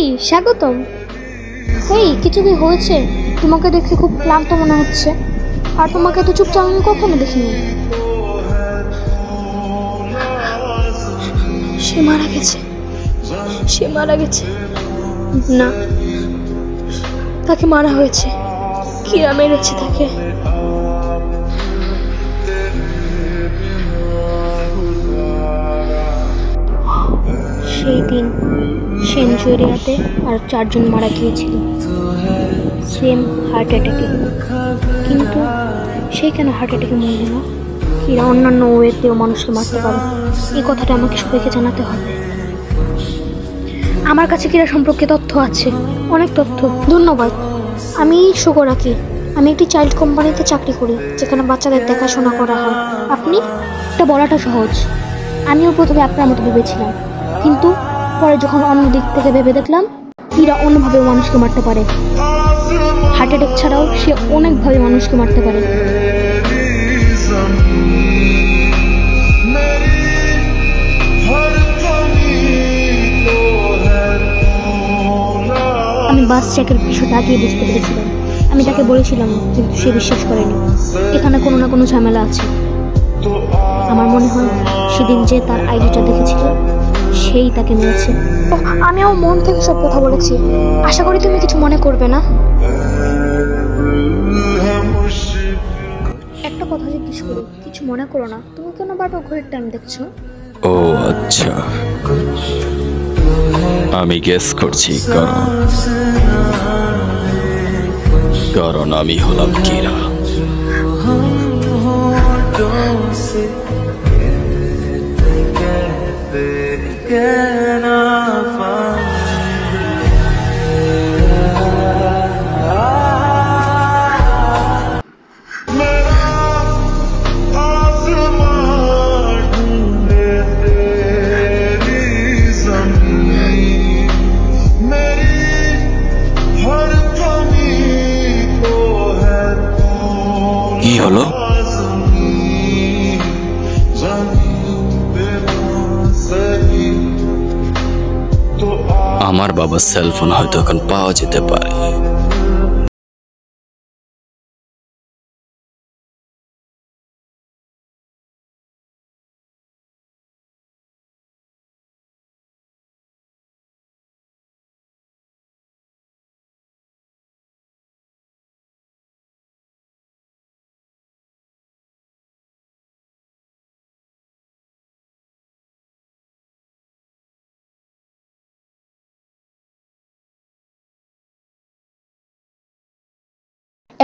হেই, স্বাগতম। হেই, কিছু কি হয়েছে? তোমাকে দেখে খুব ক্লান্ত মনে হচ্ছে। আর তোমাকে তো চুপচাপ আমি কখনো দেখিনি। সে মারা গেছে। সে মারা গেছে। না, তাকে মারা হয়েছে। কিরা মেরেছে তাকে। সেই দিন সেঞ্চুরিয়াতে আর 4 জন মারা গিয়েছিল, সেম হার্ট অ্যাটাকে। কিন্তু সে কেন হার্ট অ্যাটাকে মরল না? কিরা অন্যান্য ওয়েতেও মানুষকে মারতে পারে। এই কথাটা আমাকে সবাইকে জানাতে হবে। আমার কাছে কিরা সম্পর্কে তথ্য আছে, অনেক তথ্য। ধন্যবাদ। আমি সুগরাকি। আমি একটি চাইল্ড কোম্পানিতে চাকরি করি, যেখানে বাচ্চাদের দেখাশোনা করা হয়। আপনি? এটা বলাটা সহজ। আমিও প্রথমে আপনার মতো ভেবেছিলাম, কিন্তু পরে যখন অন্য দিক থেকে ভেবে দেখলাম কিরা অন্যভাবে মানুষকে মারতে পারে। হার্ট অ্যাটাক ছাড়াও সে অনেকভাবে মানুষকে মারতে পারে। আমি বাস চেকের বিষয়টা আগেই বুঝতে পেরেছিলাম। আমি তাকে বলেছিলাম, কিন্তু সে বিশ্বাস করেনি। এখানে কোনো না কোনো ঝামেলা আছে। আমার মনে হয় সেদিন যে তার আইডিটা দেখেছিল সেই তাকে মেরেছে। আমিও মন থেকে সব কথা বলেছি। আশা করি তুমি কিছু মনে করবে না। একটা কথা জিজ্ঞেস করি, কিছু মনে করো না। তুমি কেন বারবার ঘড়ির টাইম দেখছো? ও আচ্ছা, আমি গেস করছি, কারণ আমি হলাম কিরা। কি হলো? আমার বাবার সেলফোন হয়তো এখন পাওয়া যেতে পারে।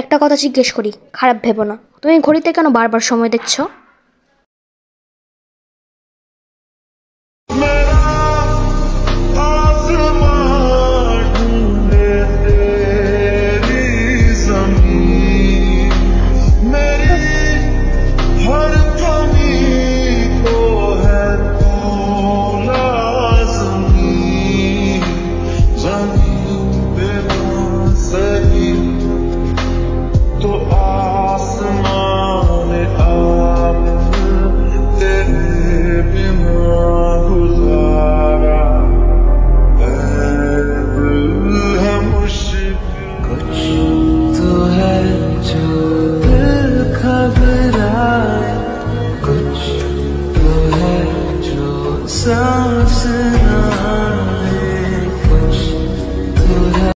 একটা কথা জিজ্ঞেস করি, খারাপ ভেবো না। তুমি ঘড়িতে কেন বারবার সময় দেখছো? सांस ना